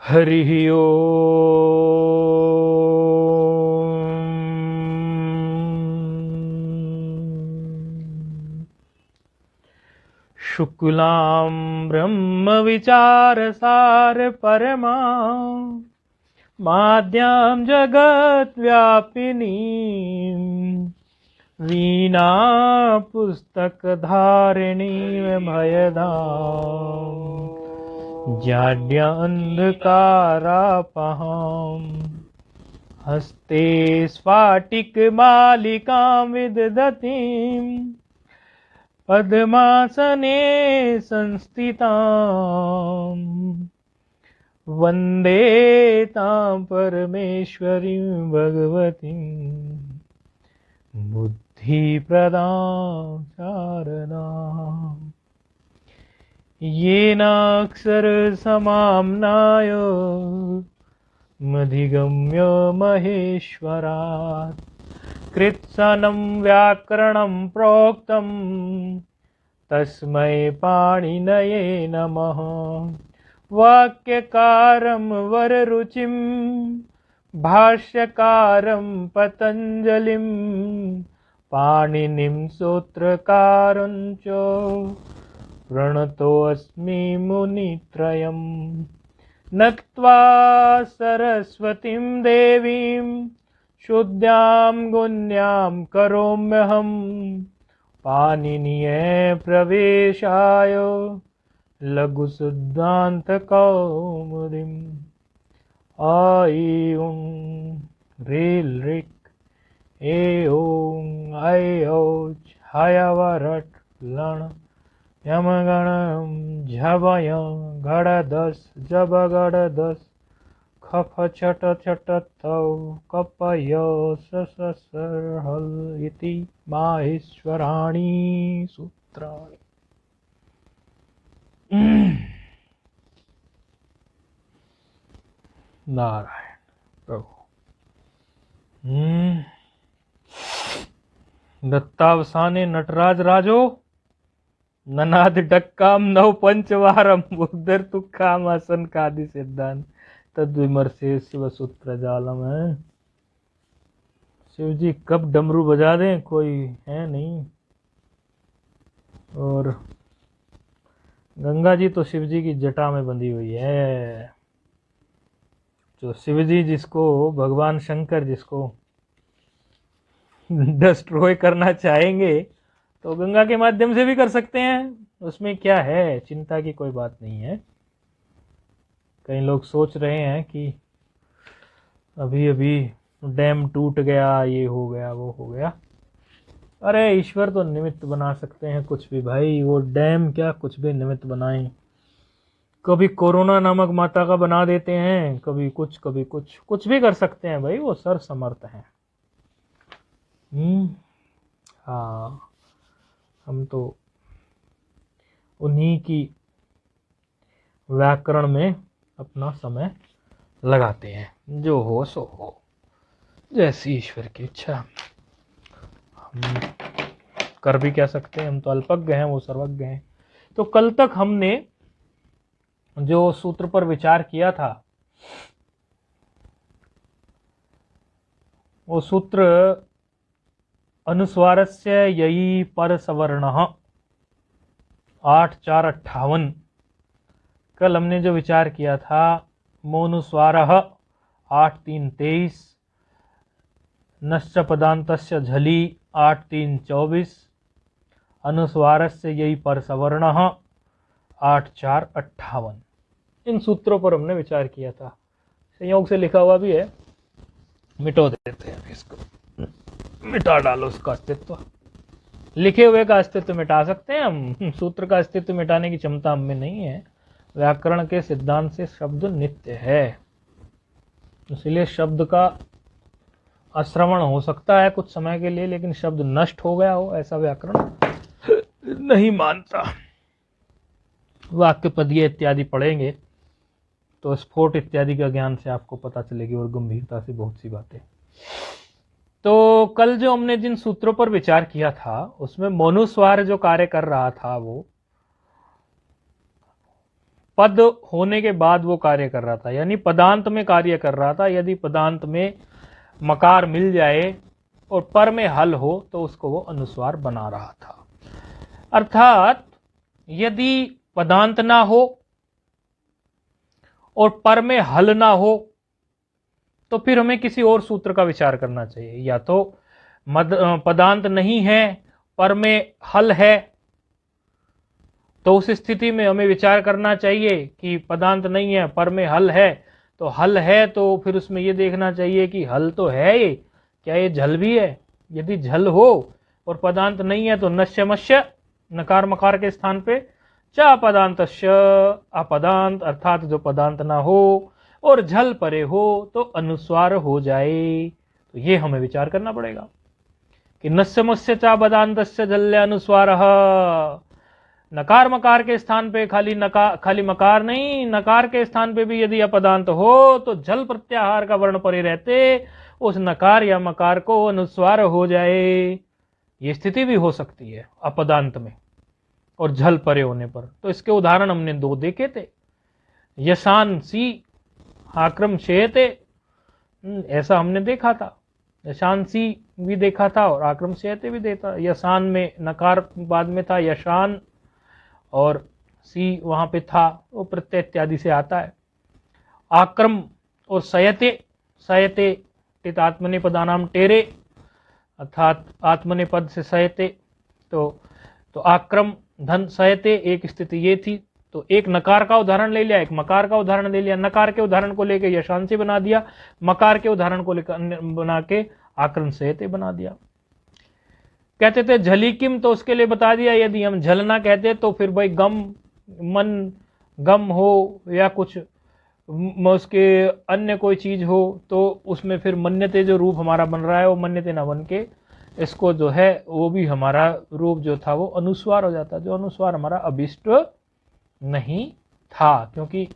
हरिः ओम्। शुक्लां ब्रह्मविचारसार परमां माद्यां जगद्व्यापिनीं वीणा पुस्तकधारिणीं भयदां जाड्यान्धकारापहां हस्ते स्फाटिकमालिकां विदधतीं पद्मासने संस्थितां वन्दे तां परमेश्वरीं भगवतीं बुद्धिप्रदां शारदाम्। येनाक्षरसमाम्नाय मधिगम्य महेश्वरात् कृत्स्नं व्याकरणं प्रोक्तं तस्मै पाणिनये नमः। वाक्यकारं वररुचिं भाष्यकारं पतञ्जलिं पाणिनिं सूत्रकारं च प्रणतोऽस्मि मुनित्रयम्। नत्वा सरस्वतीं देवीं शुद्धां गुण्यां करोम्यहं पाणिनीये प्रवेशाय लघुसिद्धान्तकौमुदीम्। ऐ ॐ ह्रीं ऋक् ऐ औ हयवरट् लण् यमगणं झवय घड़दस् जबगड़दस् खफ छट छट तौ कपय ससर इति माहेश्वराणि सूत्राणि। नारायण प्रभु। दत्तावसाने नटराज राजो ननाद डक्काम नव पंचवारम उदर तुक्काम आसन कादि सिद्धांत तद्विमर्शे शिव सूत्र जालम है। शिव जी कब डमरू बजा दें कोई है नहीं। और गंगा जी तो शिव जी की जटा में बंधी हुई है। जो शिव जी जिसको भगवान शंकर जिसको डिस्ट्रॉय करना चाहेंगे तो गंगा के माध्यम से भी कर सकते हैं। उसमें क्या है, चिंता की कोई बात नहीं है। कई लोग सोच रहे हैं कि अभी अभी डैम टूट गया, ये हो गया वो हो गया। अरे ईश्वर तो निमित्त बना सकते हैं कुछ भी भाई। वो डैम क्या, कुछ भी निमित्त बनाएं। कभी कोरोना नामक माता का बना देते हैं, कभी कुछ कुछ भी कर सकते हैं भाई। वो सर्व समर्थ हैं। हाँ, हम तो उन्हीं की व्याकरण में अपना समय लगाते हैं। जो हो सो हो, जैसी ईश्वर की इच्छा। हम कर भी क्या सकते हैं, हम तो अल्पज्ञ हैं, वो सर्वज्ञ हैं। तो कल तक हमने जो सूत्र पर विचार किया था, वो सूत्र अनुस्वारस्य ययि पर सवर्णः 8-4-58। कल हमने जो विचार किया था मोनुस्वारः 8-3-23, नश्च पदान्तस्य झलि 8-3-24, अनुस्वारस्य ययि पर सवर्णः 8-4-58। इन सूत्रों पर हमने विचार किया था। संयोग से लिखा हुआ भी है, मिटो देते हैं इसको, मिटा डालो उसका अस्तित्व। लिखे हुए का अस्तित्व मिटा सकते हैं हम, सूत्र का अस्तित्व मिटाने की क्षमता हम में नहीं है। व्याकरण के सिद्धांत से शब्द नित्य है, इसलिए शब्द का अश्रवण हो सकता है कुछ समय के लिए, लेकिन शब्द नष्ट हो गया हो ऐसा व्याकरण नहीं मानता। वाक्य पदीय इत्यादि पढ़ेंगे तो स्फोट इत्यादि का ज्ञान से आपको पता चलेगी, और गंभीरता से बहुत सी बातें। तो कल जो हमने जिन सूत्रों पर विचार किया था उसमें मोनुस्वार जो कार्य कर रहा था वो पद होने के बाद वो कार्य कर रहा था, यानी पदांत में कार्य कर रहा था। यदि पदांत में मकार मिल जाए और पर में हल हो तो उसको वो अनुस्वार बना रहा था। अर्थात यदि पदांत ना हो और पर में हल ना हो तो फिर हमें किसी और सूत्र का विचार करना चाहिए। या तो पदांत नहीं है, पर में हल है, तो उस स्थिति में हमें विचार करना चाहिए कि पदांत नहीं है, पर में हल है। तो हल है तो फिर उसमें यह देखना चाहिए कि हल तो है ये, क्या ये झल भी है। यदि झल हो और पदांत नहीं है तो नश्य मश्य, नकार मकार के स्थान पे च अपदांतश्य, अपदांत अर्थात जो पदांत ना हो और झल परे हो तो अनुस्वार हो जाए। तो ये हमें विचार करना पड़ेगा कि नस्य मस्य चा पदांतस्य झल्य अनुस्वार। नकार मकार के स्थान पे खाली मकार नहीं, नकार के स्थान पे भी यदि अपदांत हो तो झल प्रत्याहार का वर्ण परे रहते उस नकार या मकार को अनुस्वार हो जाए। ये स्थिति भी हो सकती है अपदांत में और झल परे होने पर। तो इसके उदाहरण हमने 2 देखे थे। यशान सी आक्रम शेयते, ऐसा हमने देखा था। यशांसी भी देखा था और आक्रम शेयते भी देखा। यशान में नकार बाद में था यशान, और सी वहां पे था, वो प्रत्यय इत्यादि से आता है। आक्रम और सयते, सयते टित आत्मने पदानाम टेरे, अर्थात आत्मने पद से सयते। तो आक्रम धन सयते एक स्थिति ये थी। तो एक नकार का उदाहरण ले लिया, एक मकार का उदाहरण ले लिया। नकार के उदाहरण को लेके यशांसी बना दिया, मकार के उदाहरण को लेकर बना के आक्रम सयते बना दिया। कहते थे झलीकिम, तो उसके लिए बता दिया यदि हम झलना कहते तो फिर भाई गम, मन गम हो या कुछ उसके अन्य कोई चीज हो तो उसमें फिर मन्यते जो रूप हमारा बन रहा है वो मन्यते ना बन के इसको जो है वो भी हमारा रूप जो था वो अनुस्वार हो जाता, जो अनुस्वार हमारा अभिष्ट नहीं था। क्योंकि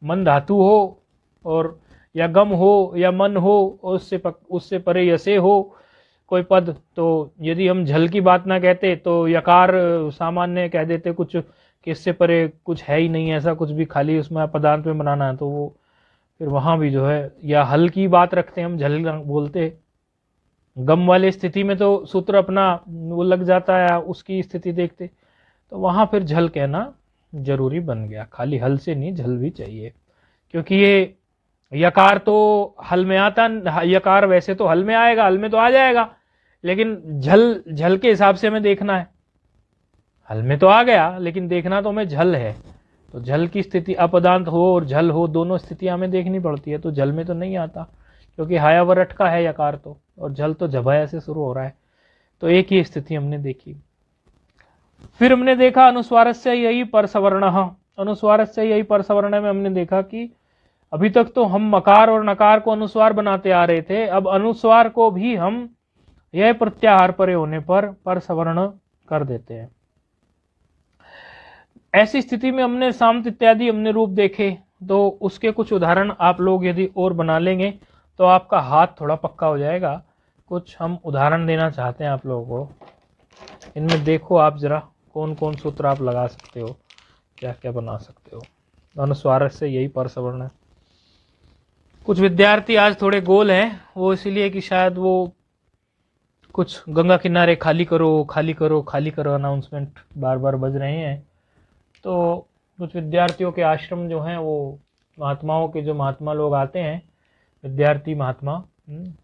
मन धातु हो और या गम हो या मन हो और उससे परे यसे हो कोई पद, तो यदि हम झल की बात ना कहते तो यकार सामान्य कह देते कुछ कि इससे परे कुछ है ही नहीं, ऐसा कुछ भी खाली उसमें पदार्थ में बनाना है, तो वो फिर वहां भी जो है, या हल की बात रखते हम झल बोलते। गम वाले स्थिति में तो सूत्र अपना वो लग जाता है, उसकी स्थिति देखते, तो वहां फिर झल कहना जरूरी बन गया। खाली हल से नहीं, झल भी चाहिए। क्योंकि ये यकार तो हल में आता, यकार वैसे तो हल में आएगा, हल में तो आ जाएगा, लेकिन झल के हिसाब से हमें देखना है। हल में तो आ गया लेकिन देखना तो हमें झल है। तो झल की स्थिति अपदांत हो और झल हो, दोनों स्थितियां हमें देखनी पड़ती है। तो झल में तो नहीं आता क्योंकि हाया वरट का है यकार तो, और झल तो झबाया से शुरू हो रहा है। तो एक ही स्थिति हमने देखी। फिर हमने देखा अनुस्वारस्य यही परसवर्ण। अनुस्वारस्य यही परसवर्ण में हमने देखा कि अभी तक तो हम मकार और नकार को अनुस्वार बनाते आ रहे थे, अब अनुस्वार को भी हम यह प्रत्याहार परे होने पर परसवर्ण कर देते हैं। ऐसी स्थिति में हमने सामत इत्यादि हमने रूप देखे, तो उसके कुछ उदाहरण आप लोग यदि और बना लेंगे तो आपका हाथ थोड़ा पक्का हो जाएगा। कुछ हम उदाहरण देना चाहते हैं आप लोगों को, इनमें देखो आप जरा कौन कौन सूत्र आप लगा सकते हो, क्या क्या बना सकते हो। अनुस्वार से यही परसवर्ण है। कुछ विद्यार्थी आज थोड़े गोल हैं, वो इसलिए कि शायद वो कुछ गंगा किनारे खाली करो खाली करो खाली करो अनाउंसमेंट बार बार बज रहे हैं। तो कुछ विद्यार्थियों के आश्रम जो हैं वो महात्माओं के, जो महात्मा लोग आते हैं, विद्यार्थी महात्मा,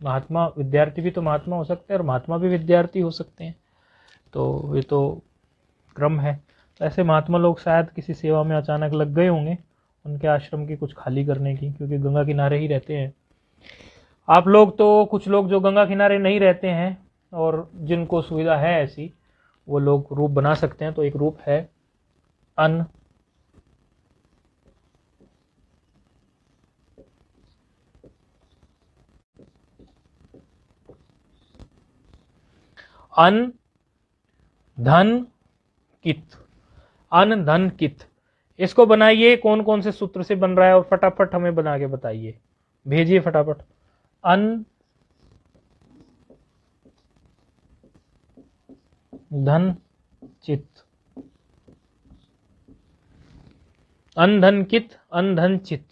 महात्मा विद्यार्थी भी तो महात्मा हो सकते हैं और महात्मा भी विद्यार्थी हो सकते हैं, तो ये तो क्रम है। तो ऐसे महात्मा लोग शायद किसी सेवा में अचानक लग गए होंगे, उनके आश्रम की कुछ खाली करने की, क्योंकि गंगा किनारे ही रहते हैं। आप लोग तो कुछ लोग जो गंगा किनारे नहीं रहते हैं और जिनको सुविधा है ऐसी, वो लोग रूप बना सकते हैं। तो एक रूप है अन, अन धन कित, अन धन कित, इसको बनाइए। कौन कौन से सूत्र से बन रहा है और फटाफट हमें बना के बताइए, भेजिए फटाफट। अन धन चित, अनधन कित अनधन चित,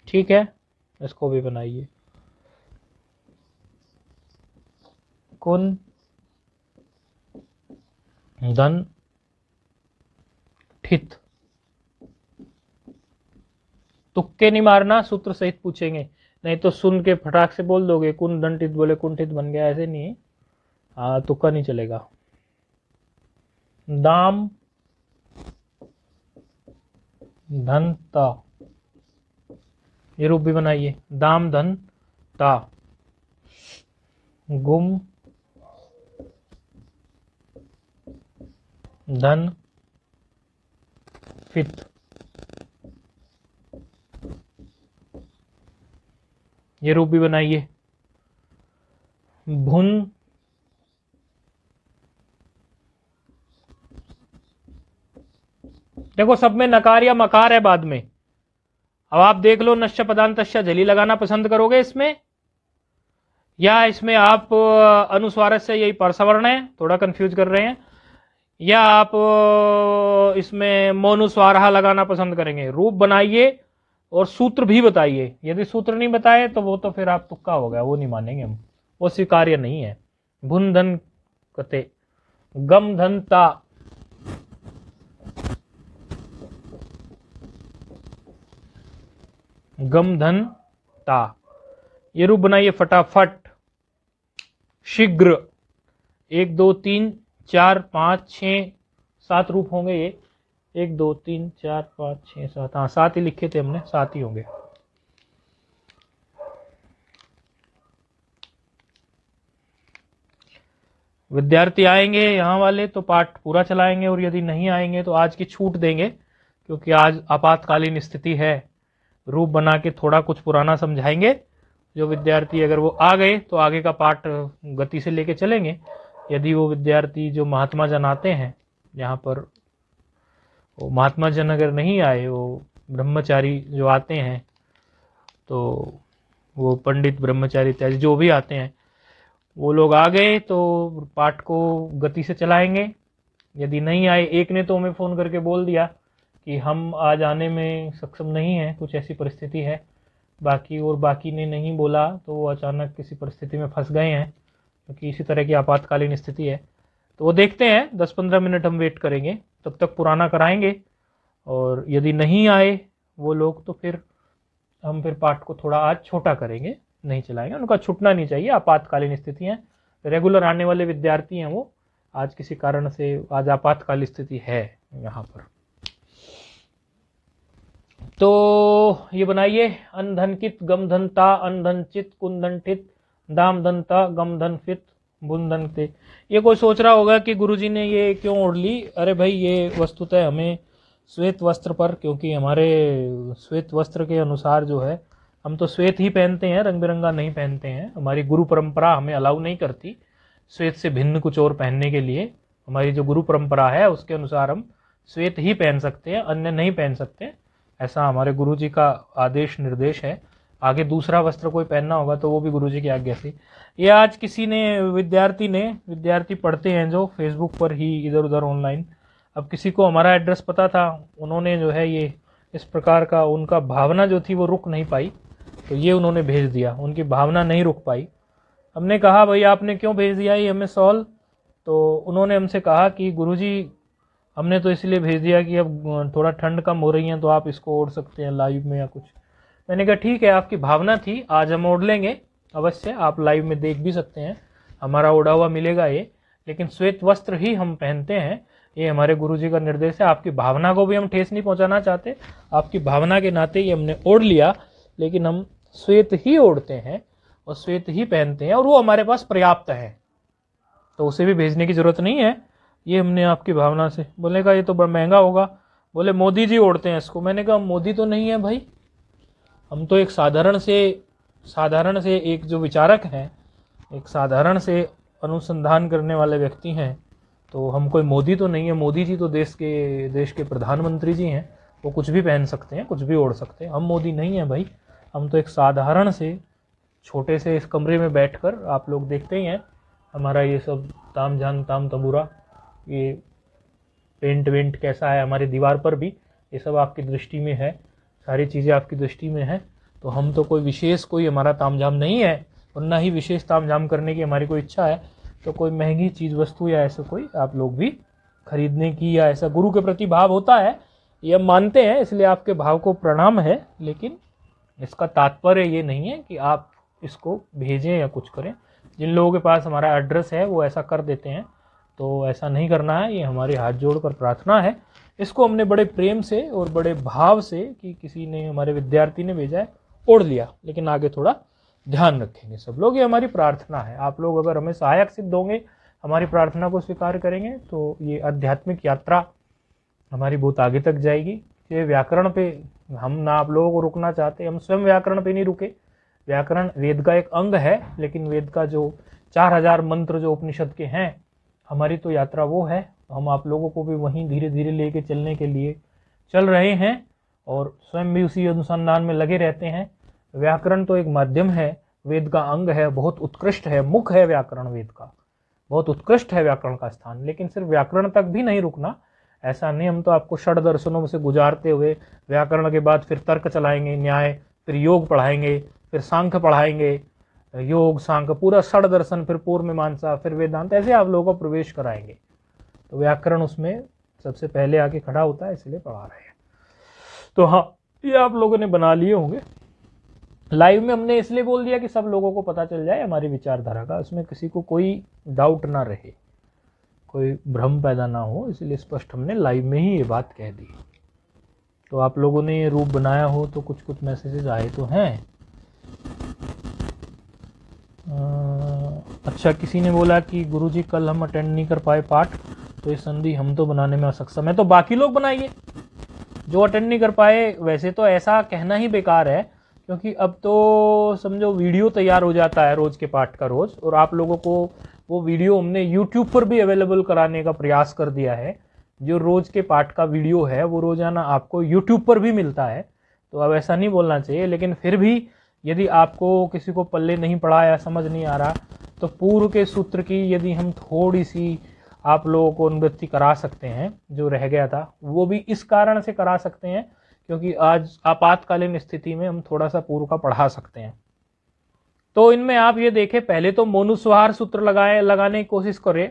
ठीक है, इसको भी बनाइए। कुन धन ठित, तुक्के नहीं मारना, सूत्र सहित पूछेंगे, नहीं तो सुन के फटाक से बोल दोगे कुन दंटित बोले कुंठित बन गया, ऐसे नहीं है, तुक्का नहीं चलेगा। दाम धन ता, ये रूप भी बनाइए, दाम धन ता। गुम धन फित, ये रूप भी बनाइए। भुन देखो सब में नकार या मकार है बाद में, अब आप देख लो नश्य पदांतश्य झली लगाना पसंद करोगे इसमें, या इसमें आप अनुस्वार से, यही परसवर्ण है, थोड़ा कंफ्यूज कर रहे हैं, या आप इसमें मोनुस्वारहा लगाना पसंद करेंगे। रूप बनाइए और सूत्र भी बताइए, यदि सूत्र नहीं बताए तो वो तो फिर आप तुक्का हो गया, वो नहीं मानेंगे हम, वो स्वीकार्य नहीं है। भुन धन कते, गम धन ता, गम धन ता, ये रूप बनाइए फटाफट। शीघ्र, 1 2 3 4 5 6 7 रूप होंगे ये, 1 2 3 4 5 6 7, हाँ 7 ही लिखे थे हमने, 7 ही होंगे। विद्यार्थी आएंगे यहाँ वाले तो पाठ पूरा चलाएंगे, और यदि नहीं आएंगे तो आज की छूट देंगे, क्योंकि आज आपातकालीन स्थिति है। रूप बना के थोड़ा कुछ पुराना समझाएंगे, जो विद्यार्थी अगर वो आ गए तो आगे का पाठ गति से लेके चलेंगे। यदि वो विद्यार्थी जो महात्मा जन आते हैं यहाँ पर, वो महात्मा जन अगर नहीं आए, वो ब्रह्मचारी जो आते हैं, तो वो पंडित ब्रह्मचारी इत्यादि जो भी आते हैं, वो लोग आ गए तो पाठ को गति से चलाएंगे। यदि नहीं आए, एक ने तो हमें फ़ोन करके बोल दिया कि हम आज आने में सक्षम नहीं हैं, कुछ ऐसी परिस्थिति है, बाकी ने नहीं बोला, तो वो अचानक किसी परिस्थिति में फंस गए हैं, क्योंकि इसी तरह की आपातकालीन स्थिति है। तो वो देखते हैं, 10-15 मिनट हम वेट करेंगे, तब तक पुराना कराएंगे, और यदि नहीं आए वो लोग तो फिर हम पाठ को थोड़ा आज छोटा करेंगे, नहीं चलाएंगे। उनका छूटना नहीं चाहिए, आपातकालीन स्थिति है, रेगुलर आने वाले विद्यार्थी हैं वो, आज किसी कारण से आज आपातकालीन स्थिति है यहाँ पर। तो ये बनाइए, अनधन कित गम धनता, अनधन चित कुंदन ठित, दाम धनता गम धन फित बुंदन ते। ये कोई सोच रहा होगा कि गुरुजी ने ये क्यों ओढ़ ली। अरे भाई, ये वस्तुतः हमें श्वेत वस्त्र पर, क्योंकि हमारे श्वेत वस्त्र के अनुसार जो है, हम तो श्वेत ही पहनते हैं, रंग बिरंगा नहीं पहनते हैं। हमारी गुरु परंपरा हमें अलाउ नहीं करती श्वेत से भिन्न कुछ और पहनने के लिए। हमारी जो गुरु परंपरा है उसके अनुसार हम श्वेत ही पहन सकते हैं, अन्य नहीं पहन सकते, ऐसा हमारे गुरुजी का आदेश निर्देश है। आगे दूसरा वस्त्र कोई पहनना होगा तो वो भी गुरुजी की आज्ञा से। ये आज किसी ने विद्यार्थी पढ़ते हैं जो फेसबुक पर ही इधर उधर ऑनलाइन, अब किसी को हमारा एड्रेस पता था, उन्होंने जो है ये इस प्रकार का, उनका भावना जो थी वो रुक नहीं पाई, तो ये उन्होंने भेज दिया, उनकी भावना नहीं रुक पाई। हमने कहा भाई आपने क्यों भेज दिया ये हमें सॉल्व, तो उन्होंने हमसे कहा कि गुरुजी हमने तो इसलिए भेज दिया कि अब थोड़ा ठंड कम हो रही है तो आप इसको ओढ़ सकते हैं लाइव में या कुछ। मैंने कहा ठीक है, आपकी भावना थी, आज हम ओढ़ लेंगे अवश्य, आप लाइव में देख भी सकते हैं, हमारा ओढ़ा हुआ मिलेगा ये, लेकिन श्वेत वस्त्र ही हम पहनते हैं, ये हमारे गुरुजी का निर्देश है। आपकी भावना को भी हम ठेस नहीं पहुंचाना चाहते, आपकी भावना के नाते ही हमने ओढ़ लिया, लेकिन हम श्वेत ही ओढ़ते हैं और श्वेत ही पहनते हैं, और वो हमारे पास पर्याप्त है, तो उसे भी भेजने की जरूरत नहीं है। ये हमने आपकी भावना से। बोले का ये तो बड़ा महंगा होगा, बोले मोदी जी ओढ़ते हैं इसको। मैंने कहा मोदी तो नहीं है भाई, हम तो एक साधारण से एक जो विचारक हैं, एक साधारण से अनुसंधान करने वाले व्यक्ति हैं, तो हम कोई मोदी तो नहीं है। मोदी जी तो देश के प्रधानमंत्री जी हैं, वो कुछ भी पहन सकते हैं, कुछ भी ओढ़ सकते हैं। हम मोदी नहीं है भाई, हम तो एक साधारण से छोटे से इस कमरे में बैठकर, आप लोग देखते ही हैं हमारा ये सब ताम झाम ताम तबूरा, ये पेंट वेंट कैसा है हमारी दीवार पर भी, ये सब आपकी दृष्टि में है, सारी चीज़ें आपकी दृष्टि में है। तो हम तो कोई विशेष कोई हमारा तामझाम नहीं है और ना ही विशेष तामझाम करने की हमारी कोई इच्छा है। तो कोई महंगी चीज़ वस्तु या ऐसा कोई आप लोग भी खरीदने की या ऐसा गुरु के प्रति भाव होता है, ये हम मानते हैं, इसलिए आपके भाव को प्रणाम है। लेकिन इसका तात्पर्य ये नहीं है कि आप इसको भेजें या कुछ करें। जिन लोगों के पास हमारा एड्रेस है वो ऐसा कर देते हैं, तो ऐसा नहीं करना है। ये हमारे हाथ जोड़कर प्रार्थना है। इसको हमने बड़े प्रेम से और बड़े भाव से, कि किसी ने, हमारे विद्यार्थी ने भेजा है, ओढ़ लिया, लेकिन आगे थोड़ा ध्यान रखेंगे सब लोग। ये हमारी प्रार्थना है। आप लोग अगर हमें सहायक सिद्ध होंगे, हमारी प्रार्थना को स्वीकार करेंगे, तो ये आध्यात्मिक यात्रा हमारी बहुत आगे तक जाएगी। ये व्याकरण पे हम ना आप लोगों को रुकना चाहते, हम स्वयं व्याकरण पे नहीं रुके। व्याकरण वेद का एक अंग है, लेकिन वेद का जो 4000 मंत्र जो उपनिषद के हैं, हमारी तो यात्रा वो है। हम आप लोगों को भी वहीं धीरे धीरे लेके चलने के लिए चल रहे हैं और स्वयं भी उसी अनुसंधान में लगे रहते हैं। व्याकरण तो एक माध्यम है, वेद का अंग है, बहुत उत्कृष्ट है, मुख है व्याकरण वेद का, बहुत उत्कृष्ट है व्याकरण का स्थान। लेकिन सिर्फ व्याकरण तक भी नहीं रुकना, ऐसा नहीं। हम तो आपको षड दर्शनों से गुजारते हुए व्याकरण के बाद फिर तर्क चलाएंगे, न्याय, फिर योग पढ़ाएंगे, फिर सांख्य पढ़ाएंगे, योग सांख्य पूरा षड दर्शन, फिर पूर्व मीमांसा, फिर वेदांत, ऐसे आप लोगों को प्रवेश कराएंगे। तो व्याकरण उसमें सबसे पहले आके खड़ा होता है, इसलिए पढ़ा रहे हैं। तो हाँ, ये आप लोगों ने बना लिए होंगे। लाइव में हमने इसलिए बोल दिया कि सब लोगों को पता चल जाए हमारी विचारधारा का, उसमें किसी को कोई डाउट ना रहे, कोई भ्रम पैदा ना हो, इसलिए स्पष्ट हमने लाइव में ही ये बात कह दी। तो आप लोगों ने ये रूप बनाया हो तो कुछ कुछ मैसेजेस आए तो हैं। अच्छा, किसी ने बोला कि गुरुजी कल हम अटेंड नहीं कर पाए पाठ, तो ये संधि हम तो बनाने में असक्षम है, तो बाकी लोग बनाइए जो अटेंड नहीं कर पाए। वैसे तो ऐसा कहना ही बेकार है, क्योंकि अब तो समझो वीडियो तैयार हो जाता है रोज के पाठ का रोज, और आप लोगों को वो वीडियो हमने यूट्यूब पर भी अवेलेबल कराने का प्रयास कर दिया है। जो रोज के पाठ का वीडियो है वो रोजाना आपको यूट्यूब पर भी मिलता है। तो अब ऐसा नहीं बोलना चाहिए, लेकिन फिर भी यदि आपको किसी को पल्ले नहीं पड़ा या समझ नहीं आ रहा, तो पूर्व के सूत्र की यदि हम थोड़ी सी आप लोगों को अनुवृत्ति करा सकते हैं, जो रह गया था वो भी इस कारण से करा सकते हैं क्योंकि आज आपातकालीन स्थिति में हम थोड़ा सा पूर्व का पढ़ा सकते हैं। तो इनमें आप ये देखें, पहले तो मोनुस्वार सूत्र लगाने की कोशिश करें।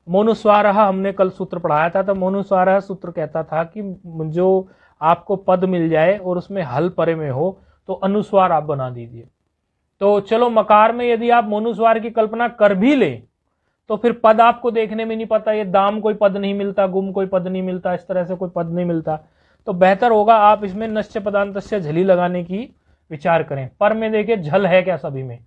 मोनुस्वार हमने कल सूत्र पढ़ाया था, तो मोनुस्वार सूत्र कहता था कि जो आपको पद मिल जाए और उसमें हल परे में हो तो अनुस्वार आप बना दीजिए। तो चलो, मकार में यदि आप मोनुस्वार की कल्पना कर भी लें तो फिर पद आपको देखने में नहीं पता, ये दाम कोई पद नहीं मिलता, गुम कोई पद नहीं मिलता, इस तरह से कोई पद नहीं मिलता। तो बेहतर होगा आप इसमें नश्य पदांतस्य झली लगाने की विचार करें। पर में देखिए झल है क्या, सभी में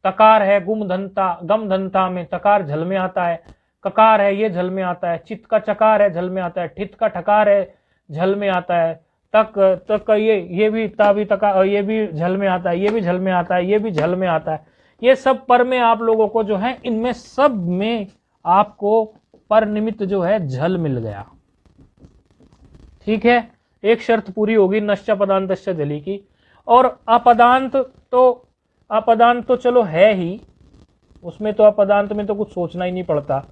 तकार है, गुम धनता, गम धनता में तकार झल में आता है, ककार है ये झल में आता है, चित्त का चकार है झल में आता है, ठित का ठकार है झल में आता है, तक ये भी ता भी तका, ये भी झल में आता है, ये भी झल में आता है, ये भी झल में आता है। ये सब पर में आप लोगों को जो है, इनमें सब में आपको पर निमित्त जो है झल मिल गया। ठीक है, एक शर्त पूरी होगी नश्य पदांतस्य झली की। और अपदांत तो चलो है ही, उसमें तो अपदांत में तो कुछ सोचना ही नहीं पड़ता।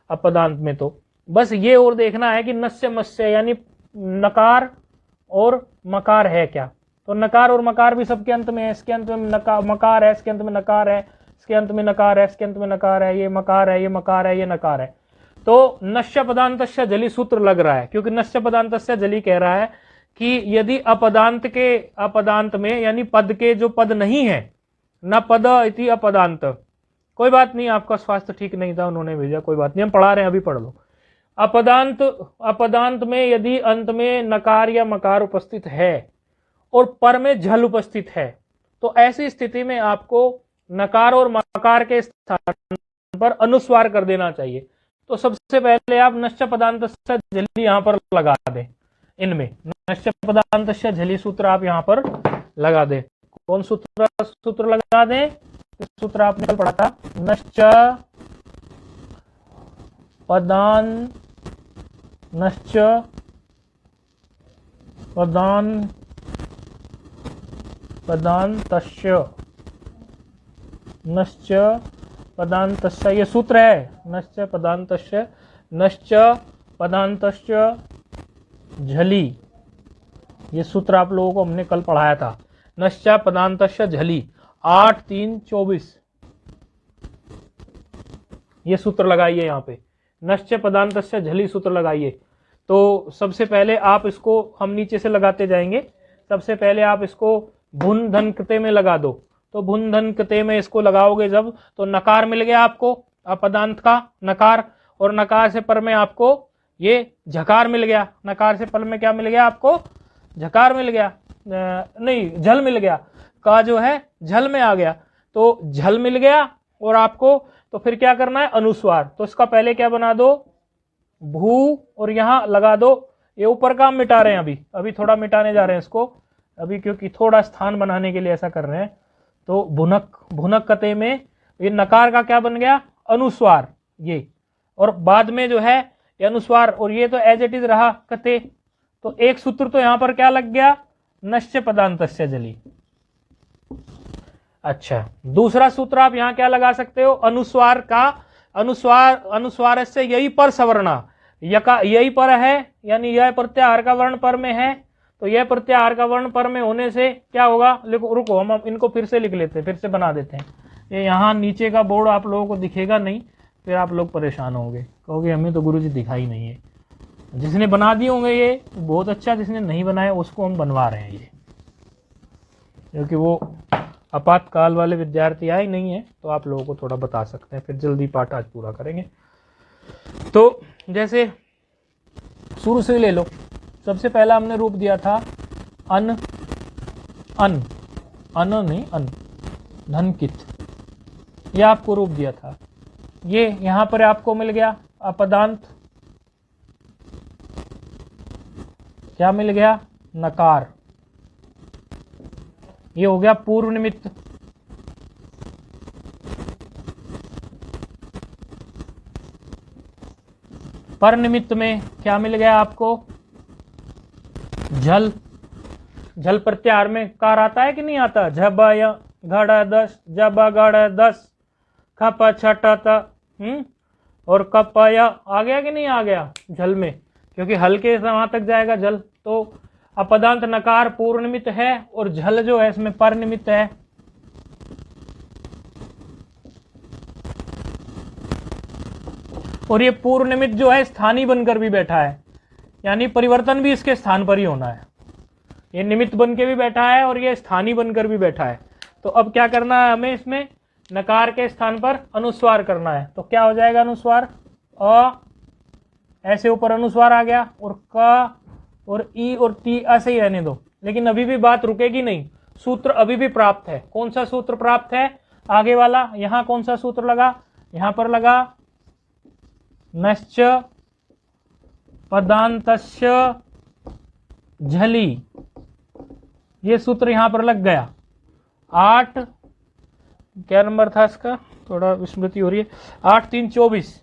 अपदांत में तो बस ये और देखना है कि नस्य मस्य यानी नकार और मकार है क्या। तो नकार और मकार भी सबके अंत में है, इसके अंत में मकार है, इसके अंत में नकार है, इसके अंत में नकार है, इसके अंत में नकार है, ये मकार है, ये मकार है, ये नकार है। तो नश्य पदांतस्य जली सूत्र लग रहा है, क्योंकि नश्य पदांतस्य जली कह रहा है कि यदि अपदांत में यानी पद के जो पद नहीं है, न पद इति अपदांत। कोई बात नहीं, आपका स्वास्थ्य ठीक नहीं था, उन्होंने भेजा, कोई बात नहीं, हम पढ़ा रहे हैं, अभी पढ़ लो। अपदांत में यदि अंत में नकार या मकार उपस्थित है और पर में झल उपस्थित है, तो ऐसी स्थिति में आपको नकार और मकार के स्थान पर अनुस्वार कर देना चाहिए। तो सबसे पहले आप नश्य पदांतस्य झली यहां पर लगा दें। इनमें नश्य पदांतस्य झली सूत्र आप यहां पर लगा दें। कौन सूत्र लगा दें? सूत्र आपने कल पढ़ा था, नश्य पदांतस्य ये सूत्र है। नश्च पदांतस्य झली, ये सूत्र आप लोगों को हमने कल पढ़ाया था, नश्चा पदांतस्य झली 8-3-24। ये सूत्र लगाइए यहाँ पे, नश्च पदांतस्य झली सूत्र लगाइए। तो सबसे पहले आप इसको, हम नीचे से लगाते जाएंगे, सबसे पहले आप इसको भुन धन कृते में लगा दो। तो भुन धन कृते में इसको लगाओगे जब, तो नकार मिल गया आपको, अपदांत का नकार, और नकार से पर में आपको ये झकार मिल गया। नकार से पर में क्या मिल गया आपको? झकार मिल गया, नहीं झल मिल गया, का जो है झल में आ गया। तो झल मिल गया और आपको, तो फिर क्या करना है? अनुस्वार। तो इसका पहले क्या बना दो? भू, और यहां लगा दो। ये ऊपर का हम मिटा रहे हैं, अभी थोड़ा मिटाने जा रहे हैं इसको अभी, क्योंकि थोड़ा स्थान बनाने के लिए ऐसा कर रहे हैं। तो भुनक, भुनक कते में ये नकार का क्या बन गया? अनुस्वार ये, और बाद में जो है ये अनुस्वार, और ये तो एज इट इज रहा कते। तो एक सूत्र तो यहां पर क्या लग गया? नश्च पदांतस्य जली। अच्छा, दूसरा सूत्र आप यहां क्या लगा सकते हो? अनुस्वार का, अनुस्वार से यही पर सवर्णा, यका यही पर है, यानी यह प्रत्याहार का वर्ण पर में है। तो यह प्रत्याहार का वर्ण पर में होने से क्या होगा? रुको हम इनको फिर से लिख लेते हैं, फिर से बना देते हैं। ये यहाँ नीचे का बोर्ड आप लोगों को दिखेगा नहीं, फिर आप लोग परेशान होंगे, कहोगे हमें तो गुरुजी दिखाई नहीं है। जिसने बना दिए होंगे ये बहुत अच्छा, जिसने नहीं बनाया उसको हम बनवा रहे हैं ये, क्योंकि वो आपातकाल वाले विद्यार्थी आए नहीं है, तो आप लोगों को थोड़ा बता सकते हैं, फिर जल्दी पाठ आज पूरा करेंगे। तो जैसे शुरू से ले लो, सबसे पहला हमने रूप दिया था अन, अन, अन नहीं अन, धनकित, यह आपको रूप दिया था। ये यहां पर आपको मिल गया अपदांत, क्या मिल गया? नकार। ये हो गया पूर्व निमित्त, पर निमित्त में क्या मिल गया आपको? झल। झल प्रत्याहार में कार आता है कि नहीं आता? झब घड़ दस, जब गड़ दस, खप छटत, और कप आ गया कि नहीं आ गया झल में? क्योंकि हल के वहां तक जाएगा जल। तो अपदांत नकार पूर्व निमित्त है, और झल जो है इसमें पर निमित्त है। और ये पूर्व निमित्त जो है स्थानीय बनकर भी बैठा है, यानी परिवर्तन भी इसके स्थान पर ही होना है। ये निमित्त बन के भी बैठा है और ये स्थानीय बनकर भी बैठा है। तो अब क्या करना है हमें? इसमें नकार के स्थान पर अनुस्वार करना है। तो क्या हो जाएगा अनुस्वार? अ, ऐसे ऊपर अनुस्वार आ गया, और क और ई और ती ऐसे ही रहने दो। लेकिन अभी भी बात रुकेगी नहीं, सूत्र अभी भी प्राप्त है। कौन सा सूत्र प्राप्त है? आगे वाला। यहां कौन सा सूत्र लगा? यहां पर लगा नश्च पदांतस्य झली, ये सूत्र यहां पर लग गया। 8, क्या नंबर था इसका? थोड़ा विस्मृति हो रही है। 8-3-24।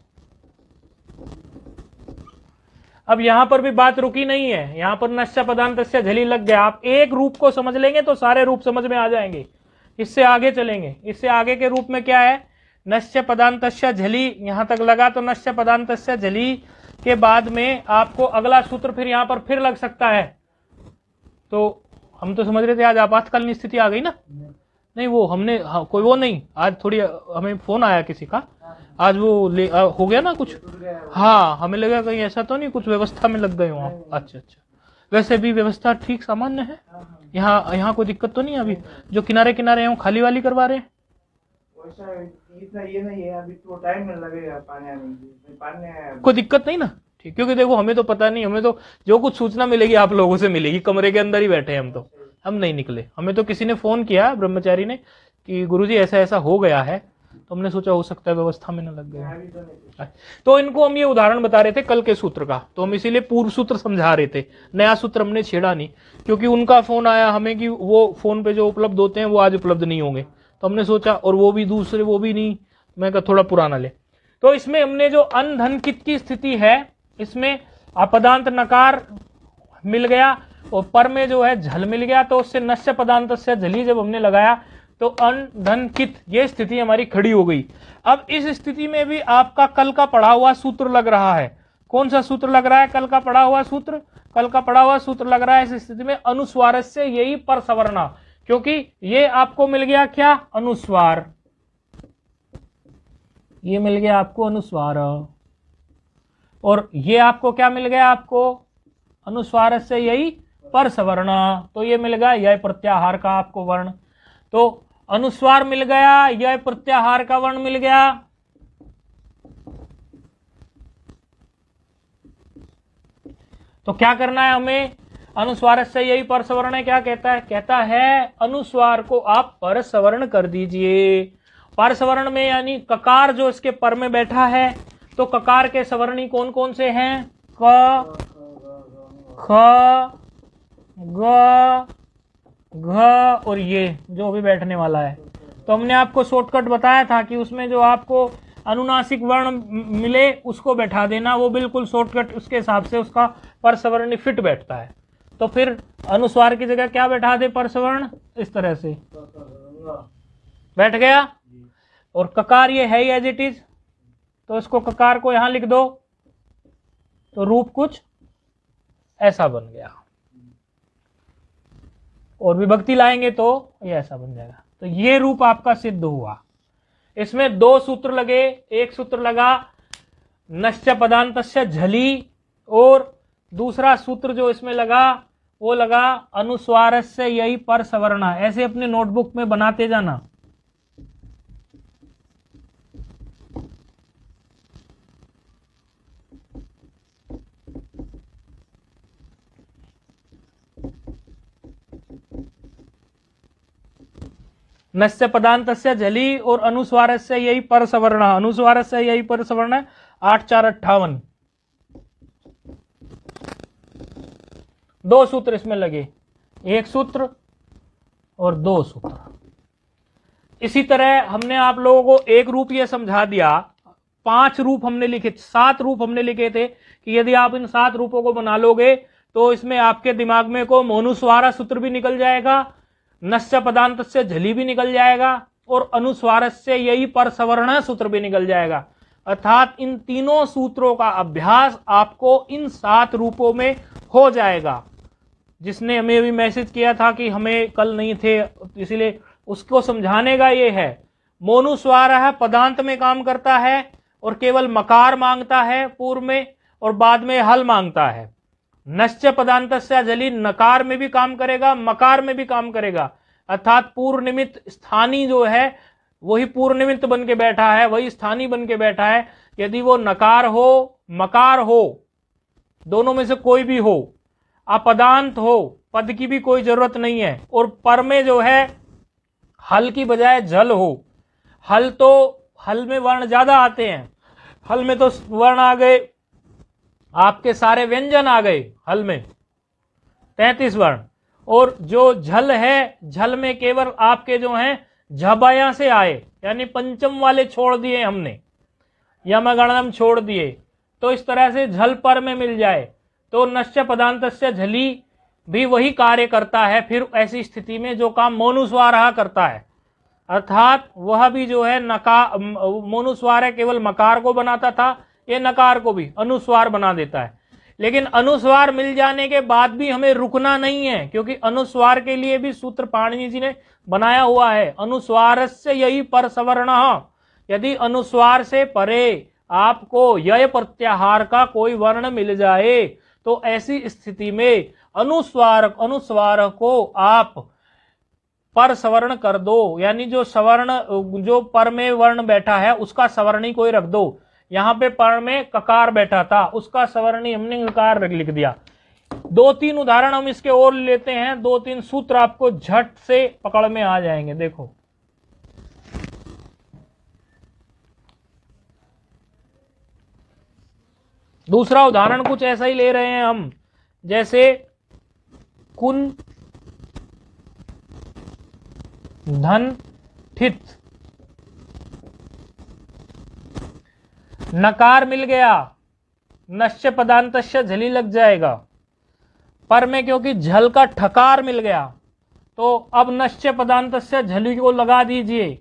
अब यहां पर भी बात रुकी नहीं है, यहां पर नश्च पदांतस्य झली लग गया। आप एक रूप को समझ लेंगे तो सारे रूप समझ में आ जाएंगे। इससे आगे चलेंगे, इससे आगे के रूप में क्या है? नश्च पदांतस्य झली, यहां तक लगा तो नश्च पदांतस्य झली के बाद में आपको अगला सूत्र फिर यहां पर फिर लग सकता है। तो हम तो समझ रहे थे आज आपातकालीन स्थिति आ गई ना? नहीं, वो हमने कोई वो नहीं, आज थोड़ी हमें फोन आया किसी का, आज वो हो गया ना कुछ। हाँ, हमें लगा कहीं ऐसा तो नहीं कुछ व्यवस्था में लग गए हो आप। अच्छा अच्छा, वैसे भी व्यवस्था ठीक सामान्य है, यहाँ कोई दिक्कत तो नहीं है। अभी जो किनारे किनारे हैं खाली वाली करवा रहे हैं, इतना ये नहीं है, अभी तो टाइम में लगेगा पानी आने में, कोई दिक्कत नहीं ना? ठीक, क्योंकि देखो हमें तो पता नहीं, हमें तो जो कुछ सूचना मिलेगी आप लोगों से मिलेगी। कमरे के अंदर ही बैठे हैं हम, तो हम नहीं निकले। हमें तो किसी ने फोन किया, ब्रह्मचारी ने, कि गुरुजी ऐसा ऐसा हो गया है। तो हमने सोचा हो सकता है व्यवस्था में न लग गया। तो इनको हम ये उदाहरण बता रहे थे कल के सूत्र का, तो हम इसीलिए पूर्व सूत्र समझा रहे थे, नया सूत्र हमने छेड़ा नहीं। क्योंकि उनका फोन आया हमें कि वो फोन पे जो उपलब्ध होते हैं वो आज उपलब्ध नहीं होंगे, तो हमने सोचा, और वो भी दूसरे वो भी नहीं, मैं कहा थोड़ा पुराना ले। तो इसमें हमने जो अन धन कित की स्थिति है, इसमें अपदांत नकार मिल गया और पर में जो है झल मिल गया, तो उससे नश्च पदांत से झली जब हमने लगाया तो अन धन कित, ये स्थिति हमारी खड़ी हो गई। अब इस स्थिति में भी आपका कल का पढ़ा हुआ सूत्र लग रहा है। कौन सा सूत्र लग रहा है? कल का पढ़ा हुआ सूत्र, कल का पढ़ा हुआ सूत्र लग रहा है इस स्थिति में अनुस्वार से यही पर सवर्णा, क्योंकि ये आपको मिल गया क्या? अनुस्वार, ये मिल गया आपको अनुस्वार, और ये आपको क्या मिल गया? आपको अनुस्वार से यही पर सवर्ण, तो ये मिल गया यह प्रत्याहार का आपको वर्ण। तो अनुस्वार मिल गया, यह प्रत्याहार का वर्ण मिल गया। तो क्या करना है हमें? अनुस्वार से यही पर सवर्ण क्या कहता है? कहता है अनुस्वार को आप पर सवर्ण कर दीजिए। पर सवर्ण में यानी ककार जो इसके पर में बैठा है, तो ककार के सवर्णी कौन कौन से हैं? क, ख, ग, घ और ये जो भी बैठने वाला है। तो हमने आपको शॉर्टकट बताया था कि उसमें जो आपको अनुनासिक वर्ण मिले उसको बैठा देना, वो बिल्कुल शॉर्टकट उसके हिसाब से उसका परसवर्ण फिट बैठता है। तो फिर अनुस्वार की जगह क्या बैठा दे? परसवर्ण, इस तरह से बैठ गया। और ककार ये है ही एज इट इज, तो इसको ककार को यहां लिख दो, तो रूप कुछ ऐसा बन गया। और विभक्ति लाएंगे तो ये ऐसा बन जाएगा। तो ये रूप आपका सिद्ध हुआ। इसमें दो सूत्र लगे, एक सूत्र लगा नश्च पदान्तस्य झली, और दूसरा सूत्र जो इसमें लगा वो लगा अनुस्वारस्य यही पर सवर्णा। ऐसे अपने नोटबुक में बनाते जाना। नस्य पदान्तस्य झली और अनुस्वारस्य यही पर सवर्ण, अनुस्वारस्य यही पर सवर्ण 8 4 58। दो सूत्र इसमें लगे, एक सूत्र और दो सूत्र। इसी तरह हमने आप लोगों को एक रूप ये समझा दिया, 5 रूप हमने लिखे, 7 रूप हमने लिखे थे कि यदि आप इन 7 रूपों को बना लोगे तो इसमें आपके दिमाग में को अनुस्वारा सूत्र भी निकल जाएगा, नस्य पदान्तस्य झली भी निकल जाएगा, और अनुस्वारस्य यही पर सवर्ण सूत्र भी निकल जाएगा। अर्थात इन तीनों सूत्रों का अभ्यास आपको इन 7 रूपों में हो जाएगा। जिसने हमें अभी मैसेज किया था कि हमें कल नहीं थे, इसलिए उसको समझाने का ये है, मोनुस्वार है पदांत में काम करता है और केवल मकार मांगता है पूर्व में, और बाद में हल मांगता है। नश्च पदान्तस्य झली नकार में भी काम करेगा, मकार में भी काम करेगा। अर्थात पूर्व निमित्त स्थानी जो है वही पूर्व निमित्त बन के बैठा है, वही स्थानी बन के बैठा है। यदि वो नकार हो मकार हो, दोनों में से कोई भी हो, अपदांत हो, पद की भी कोई जरूरत नहीं है, और पर में जो है हल की बजाय जल हो। हल तो हल में वर्ण ज्यादा आते हैं, हल में तो वर्ण आ गए आपके सारे व्यंजन आ गए, हल में 33 वर्ण, और जो झल है झल में केवल आपके जो हैं झबाया से आए, यानी पंचम वाले छोड़ दिए हमने, यमगणनम छोड़ दिए। तो इस तरह से झल पर में मिल जाए तो नश्च पदान्तस्य झली भी वही कार्य करता है। फिर ऐसी स्थिति में जो काम मोनुस्वार करता है, अर्थात वह भी जो है मोनुस्वार है, केवल मकार को बनाता था, ये नकार को भी अनुस्वार बना देता है। लेकिन अनुस्वार मिल जाने के बाद भी हमें रुकना नहीं है, क्योंकि अनुस्वार के लिए भी सूत्र पाणिनि जी ने बनाया हुआ है, अनुस्वारस्य यही पर सवर्ण। यदि अनुस्वार से परे आपको यय प्रत्याहार का कोई वर्ण मिल जाए तो ऐसी स्थिति में अनुस्वार को आप पर सवर्ण कर दो, यानी जो सवर्ण जो पर में वर्ण बैठा है उसका सवर्णी कोई रख दो। यहां पे पर में ककार बैठा था, उसका सवर्णी हमने ककार लिख दिया। 2-3 उदाहरण हम इसके और लेते हैं, 2-3 सूत्र आपको झट से पकड़ में आ जाएंगे। देखो दूसरा उदाहरण कुछ ऐसा ही ले रहे हैं हम, जैसे कुन धन ठित, नकार मिल गया, नश्च पदान्तस्य झली लग जाएगा। पर में क्योंकि झल का ठकार मिल गया तो अब नश्च पदान्तस्य झली को लगा दीजिए,